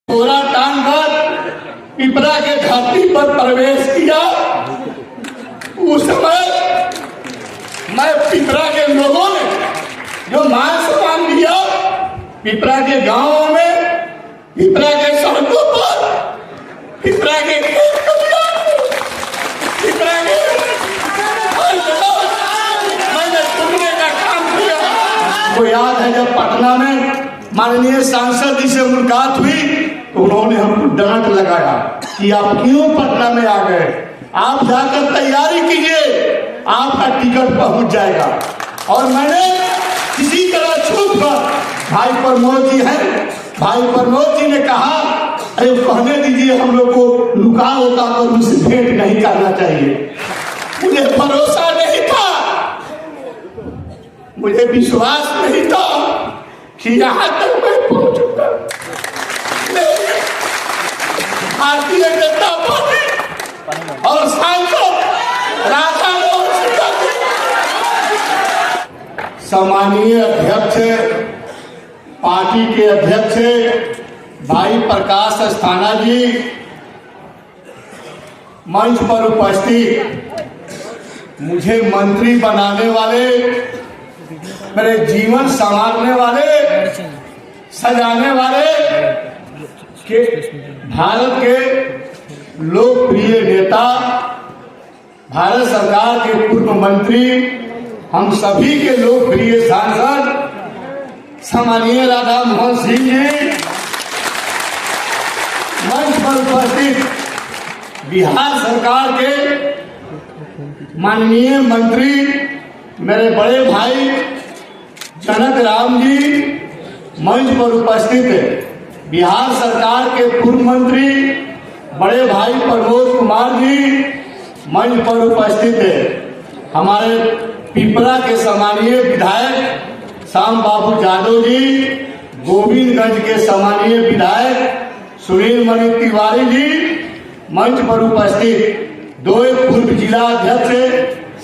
घोड़ा टांग कर पिपरा के धरती पर प्रवेश किया। उस समय मैं पिपरा के लोगों ने जो मान सम्मान दिया, पिपरा के गांवों में, पिपरा के सड़कों पर, पिपरा के मैंने सुनने का काम किया। वो याद है जब पटना में माननीय सांसद जी से मुलाकात हुई तो उन्होंने हमको डांट लगाया कि आप क्यों पटना में आ गए, आप जाकर तैयारी कीजिए, आपका टिकट पहुंच जाएगा। और मैंने किसी तरह छूट कर भाई प्रमोद जी हैं, भाई प्रमोद जी ने कहा अरे कहने दीजिए, हम लोग को लुका होता तो उनसे भेंट नहीं करना चाहिए। मुझे भरोसा नहीं था, मुझे विश्वास नहीं था कि यहाँ तक मैं पहुंचूंगा। भारतीय जनता पार्टी और सांसद राधा मोहन सिंह, सम्मानीय अध्यक्ष, पार्टी के अध्यक्ष भाई प्रकाश अस्थाना जी, मंच पर उपस्थित मुझे मंत्री बनाने वाले, मेरे जीवन संवारने वाले, सजाने वाले के भारत के लोकप्रिय नेता, भारत सरकार के पूर्व मंत्री, हम सभी के लोकप्रिय सांसद सम्मानीय राधा मोहन सिंह जी, मंच पर उपस्थित बिहार सरकार के माननीय मंत्री मेरे बड़े भाई जनक राम जी, मंच पर उपस्थित बिहार सरकार के पूर्व मंत्री बड़े भाई प्रमोद कुमार जी, मंच पर उपस्थित हमारे पिपरा के सम्मानीय विधायक श्याम बाबू यादव जी, गोविंदगंज के सम्मानीय विधायक सुनील मणि तिवारी जी, मंच पर उपस्थित दो पूर्व जिला अध्यक्ष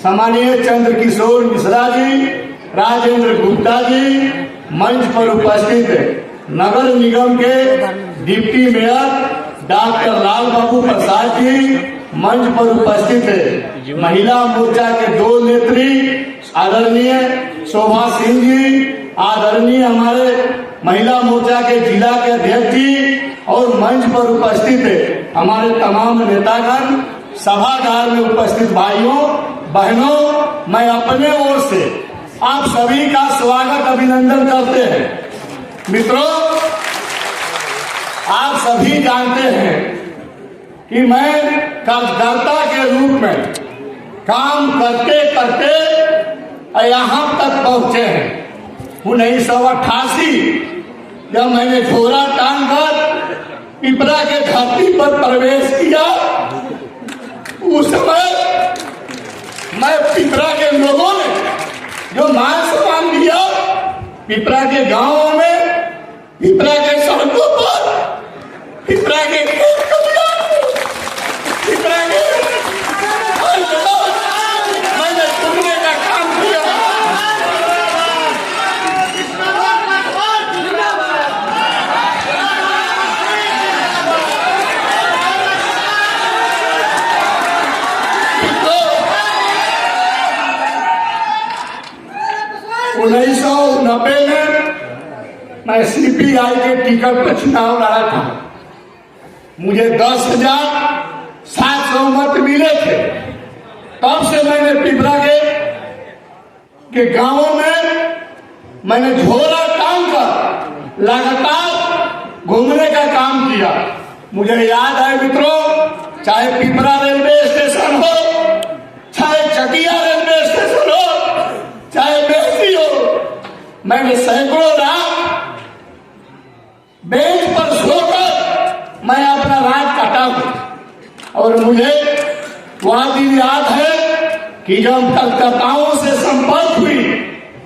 सम्मानीय चंद्र किशोर मिश्रा जी, राजेंद्र गुप्ता जी, मंच पर उपस्थित नगर निगम के डिप्टी मेयर डॉक्टर लाल बाबू प्रसाद जी, मंच पर उपस्थित महिला मोर्चा के दो नेत्री आदरणीय शोभा सिंह जी, आदरणीय हमारे महिला मोर्चा के जिला के अध्यक्ष जी, और मंच पर उपस्थित हमारे तमाम नेतागण, सभागार में उपस्थित भाइयों बहनों, मैं अपने ओर से आप सभी का स्वागत अभिनंदन करते हैं। मित्रों, आप सभी जानते हैं कि मैं कार्यकर्ता के रूप में काम करते करते यहाँ तक पहुंचे हैं। 1988 जब मैंने घोड़ा टांग कर पिपरा के धरती पर प्रवेश किया, उस समय मैं पिपरा के लोगों ने जो मान सम्मान दिया, पिपरा के गांवों में, पिपरा के सड़कों पर, पिपरा के मैंने सुनने का काम किया। तो 1990 में मैं CPI के टिकट पर चुनाव लड़ा था। मुझे 10,700 मत मिले थे। तब से मैंने पिपरा के गांवों में मैंने झोला टांग कर लगातार घूमने का काम किया। मुझे याद है मित्रों, चाहे पिपरा रेलवे स्टेशन हो, चाहे चकिया रेलवे स्टेशन हो, चाहे बेहती हो, मैंने सैकड़ों रात बेंच पर सोकर मैं अपना रात काटा हूं। और मुझे वह दिन याद है कि जब कलकत्ताओं से संपर्क हुई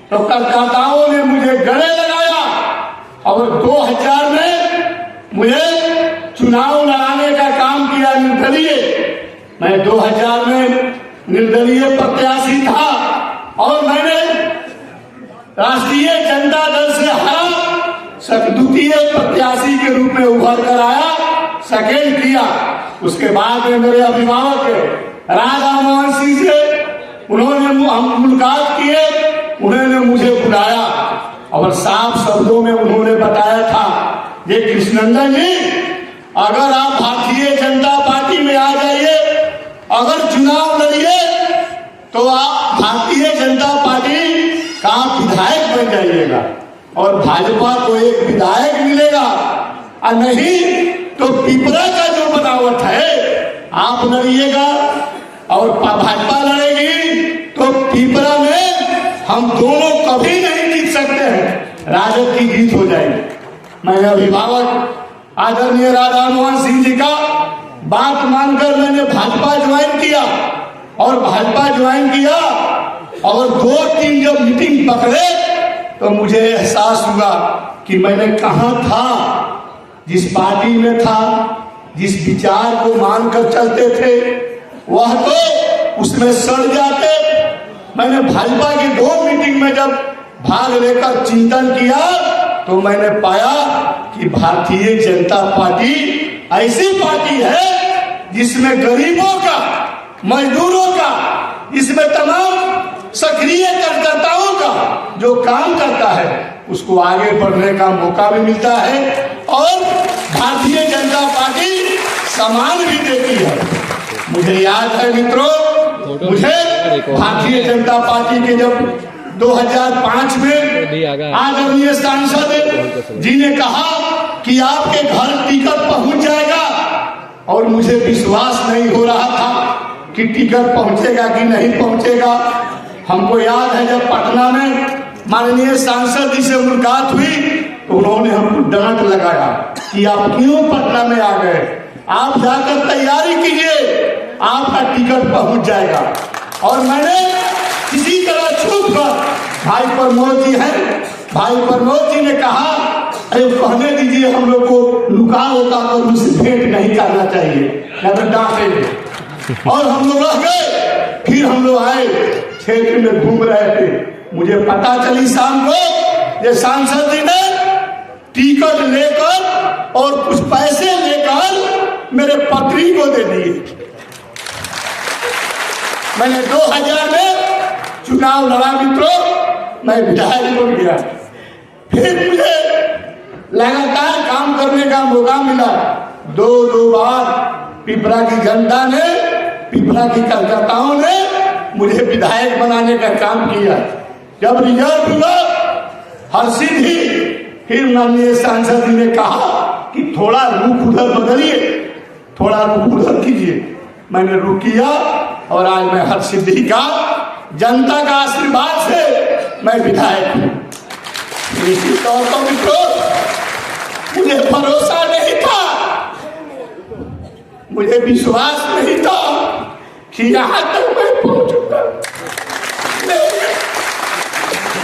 तो कलकत्ताओं ने मुझे गले लगाया और 2000 में मुझे चुनाव लड़ाने का काम किया निर्दलीय। मैं 2000 में निर्दलीय प्रत्याशी था और मैंने राष्ट्रीय जनता दल से हरा द्वितीय प्रत्याशी के रूप में उभर कर आया, सेकेंड किया। उसके बाद में मेरे अभिभावक राधा मोहन सिंह से उन्होंने मुलाकात किए, उन्होंने मुझे बुलाया और साफ शब्दों में उन्होंने बताया था, ये कृष्णनंदन जी, अगर आप भारतीय जनता पार्टी में आ जाइए, अगर चुनाव लड़िए तो आप भारतीय जनता पार्टी का विधायक बन जाइएगा और भाजपा को एक विधायक मिलेगा, और नहीं तो पिपरा का जो बनावट है आप लड़िएगा और भाजपा लड़ेगी तो पिपरा में हम दोनों कभी नहीं जीत सकते हैं, राजद की जीत हो जाएगी। मैंने अभिभावक आदरणीय राधा मोहन सिंह जी का बात मानकर मैंने भाजपा ज्वाइन किया और भाजपा ज्वाइन किया और 2-3 जब मीटिंग पकड़े तो मुझे एहसास हुआ कि मैंने कहाँ था, जिस पार्टी में था, जिस विचार को मानकर चलते थे वह तो उसमें सड़ जाते। मैंने भाजपा की 2 मीटिंग में जब भाग लेकर चिंतन किया तो मैंने पाया कि भारतीय जनता पार्टी ऐसी पार्टी है जिसमें गरीबों का, मजदूरों का, इसमें तमाम सक्रिय कार्यकर्ताओं का जो काम करता है उसको आगे बढ़ने का मौका भी मिलता है और भारतीय जनता पार्टी सम्मान भी देती है। मुझे याद है मित्रों, मुझे भारतीय जनता पार्टी के जब 2005 में आदरणीय सांसद जी ने कहा कि आपके घर टिकट पहुंच जाएगा और मुझे विश्वास नहीं हो रहा था कि टिकट पहुंचेगा कि नहीं पहुंचेगा। हमको याद है जब पटना में माननीय सांसद जी से मुलाकात हुई तो उन्होंने हमको डांट लगाया कि आप क्यों पटना में आ गए, आप जाकर तैयारी कीजिए, आपका टिकट पहुंच जाएगा। और मैंने किसी तरह छूट कर भाई प्रमोद जी हैं, भाई प्रमोद जी ने कहा अरे कहने दीजिए, हम लोग को लुका होगा तो उनसे भेंट नहीं करना चाहिए, डांटे। और हम लोग रह गए, फिर हम लोग आए, क्षेत्र में घूम रहे थे, मुझे पता चली शाम को ये सांसद जी ने टिकट लेकर और कुछ पैसे लेकर मेरे पत्री को दे दिए। मैंने 2000 में चुनाव लड़ा मित्रों, मैं विधायक बन गया। फिर मुझे लगातार काम करने का मौका मिला। 2 बार पिपरा की जनता ने, पिपरा की कार्यकर्ताओं ने मुझे विधायक बनाने का काम किया। जब रिजल्ट हुआ हरसिद्धि, फिर माननीय सांसद जी ने कहा कि थोड़ा रुख उधर बदलिए, थोड़ा रुख उधर कीजिए। मैंने रुख किया और आज मैं हरसिद्धि का, जनता का आशीर्वाद से मैं विधायक हूँ। इसी तौर पर मित्रों, मुझे भरोसा नहीं था, मुझे विश्वास नहीं था कि यहाँ तक मैं पहुंचूंगा।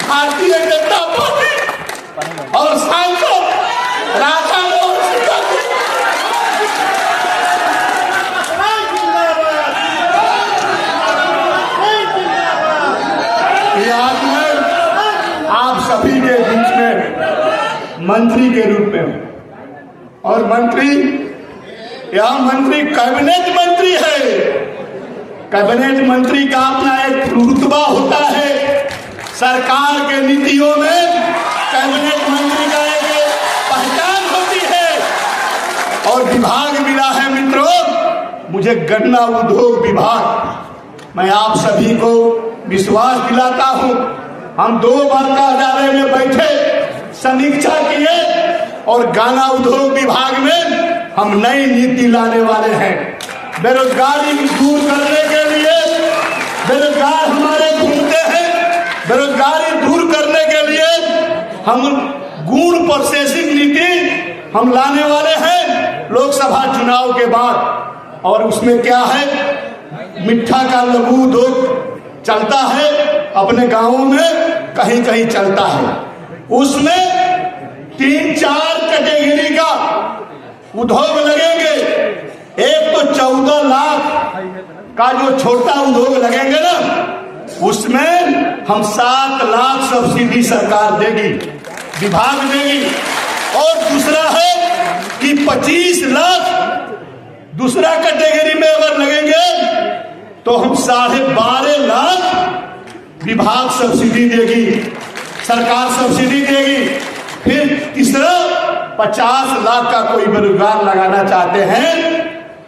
भारतीय जनता पार्टी और सांसद राधा मोहन सिंह आज मैं आप सभी के बीच में मंत्री के रूप में हूं और मंत्री, यह मंत्री कैबिनेट मंत्री है। कैबिनेट मंत्री का अपना एक रुतबा होता है, सरकार के नीतियों में कैबिनेट मंत्री का एक पहचान होती है। और विभाग मिला है मित्रों, मुझे गन्ना उद्योग विभाग। मैं आप सभी को विश्वास दिलाता हूं, हम 2 बार का अदालत में बैठे, समीक्षा किए और गन्ना उद्योग विभाग में हम नई नीति लाने वाले हैं। बेरोजगारी दूर करने के लिए, बेरोजगार हमारे घूमते हैं, बेरोजगारी दूर करने के लिए हम गुण प्रोसेसिंग नीति हम लाने वाले हैं लोकसभा चुनाव के बाद। और उसमें क्या है, मिठा का लघु उद्योग चलता है अपने गांवों में, कहीं कहीं चलता है। उसमें 3-4 कैटेगरी का उद्योग लगेंगे। एक तो 14 लाख का जो छोटा उद्योग लगेंगे ना, उसमें हम 7 लाख सब्सिडी सरकार देगी, विभाग देगी। और दूसरा है कि 25 लाख दूसरा कैटेगरी में अगर लगेंगे तो हम 12.5 लाख विभाग सब्सिडी देगी, सरकार सब्सिडी देगी। फिर तीसरा 50 लाख का कोई बेरोजगार लगाना चाहते हैं,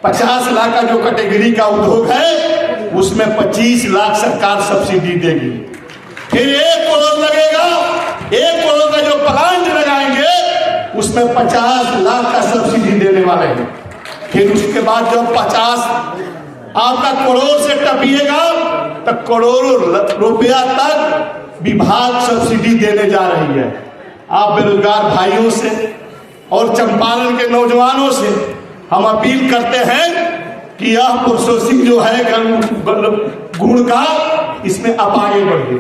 50 लाख का जो कैटेगरी का उद्योग है उसमें 25 लाख सरकार सब्सिडी देगी। फिर 1 करोड़ लगेगा, 1 करोड़ का जो प्लांट लगाएंगे उसमें 50 लाख का सब्सिडी देने वाले हैं। फिर उसके बाद जब 50 आपका करोड़ से टपिएगा तो करोड़ों रुपया तक विभाग सब्सिडी देने जा रही है। आप बेरोजगार भाइयों से और चंपारण के नौजवानों से हम अपील करते हैं कि यह प्रोसेसिंग जो है गुड़ का, इसमें आप आगे बढ़िए।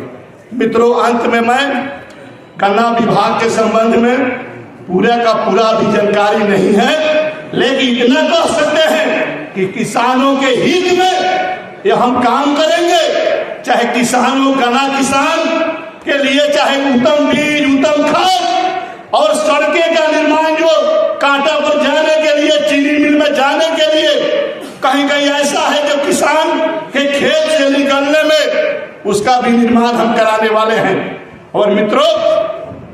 मित्रों, अंत में मैं गन्ना विभाग के संबंध में पूरा का पूरा भी जानकारी नहीं है, लेकिन इतना कह सकते हैं कि किसानों के हित में ये हम काम करेंगे। चाहे किसानों, गन्ना किसान के लिए चाहे उत्तम बीज, उत्तम खाद और सड़कें का निर्माण, जो कांटा पर जाने के लिए, चीनी मिल में जाने के लिए, कहीं कहीं ऐसा है जो किसान के खेत से निकलने में उसका भी निर्माण हम कराने वाले हैं। और मित्रों,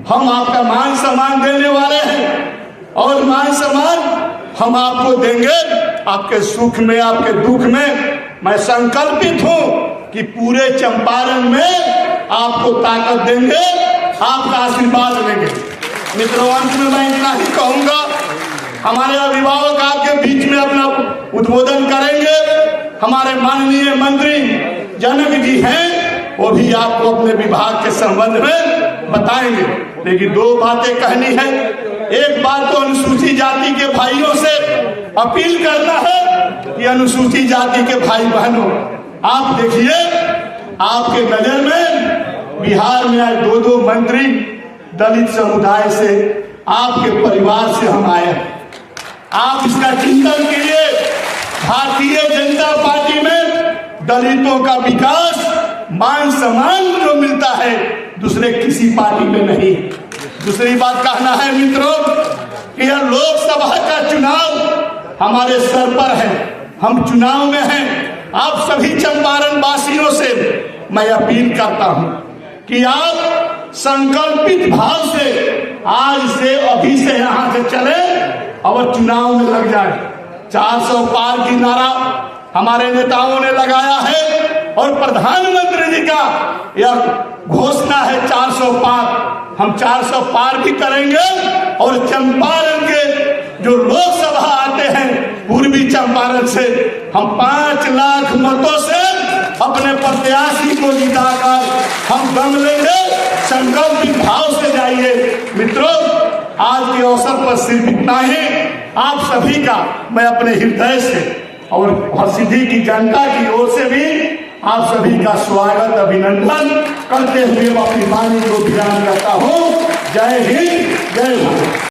हम आपका मान सम्मान देने वाले हैं और मान सम्मान हम आपको देंगे। आपके सुख में, आपके दुख में मैं संकल्पित हूं कि पूरे चंपारण में आपको ताकत देंगे, आपका आशीर्वाद लेंगे। मित्रों, अंत में मैं इतना ही कहूंगा, हमारे अभिभावक आपके बीच में अपना उद्बोधन करेंगे। हमारे माननीय मंत्री जनक जी हैं, वो भी आपको अपने विभाग के संबंध में बताएंगे। लेकिन 2 बातें कहनी है। एक बात तो अनुसूचित जाति के भाइयों से अपील करना है कि अनुसूचित जाति के भाई बहनों, आप देखिए, आपके नजर में बिहार में आज 2 मंत्री दलित समुदाय से, आपके परिवार से हम आए हैं। आप इसका चिंतन कीजिए। भारतीय जनता पार्टी में दलितों का विकास, मान सम्मान जो मिलता है दूसरे किसी पार्टी में नहीं। दूसरी बात कहना है मित्रों कि यह लोकसभा का चुनाव हमारे सर पर है, हम चुनाव में हैं। आप सभी चंपारण वासियों से मैं अपील करता हूं कि आप संकल्पित भाव से आज से, अभी से यहां से चले और चुनाव में लग जाए। 400 पार की नारा हमारे नेताओं ने लगाया है और प्रधानमंत्री जी का यह घोषणा है 400 पार। हम 400 पार भी करेंगे और चंपारण के जो लोकसभा आते हैं पूर्वी चंपारण से, हम 5 लाख मतों से अपने प्रत्याशी को जिताकर हम दम लेंगे। संकल्पित भाव से जाइए। मित्रों, आज के अवसर पर सिर्फ इतना ही। आप सभी का मैं अपने हृदय से और हरसिद्धि की जनता की ओर से भी आप सभी का स्वागत, अभिनंदन करते हुए अपनी वाणी को विराम करता हूँ। जय हिंद, जय भारत।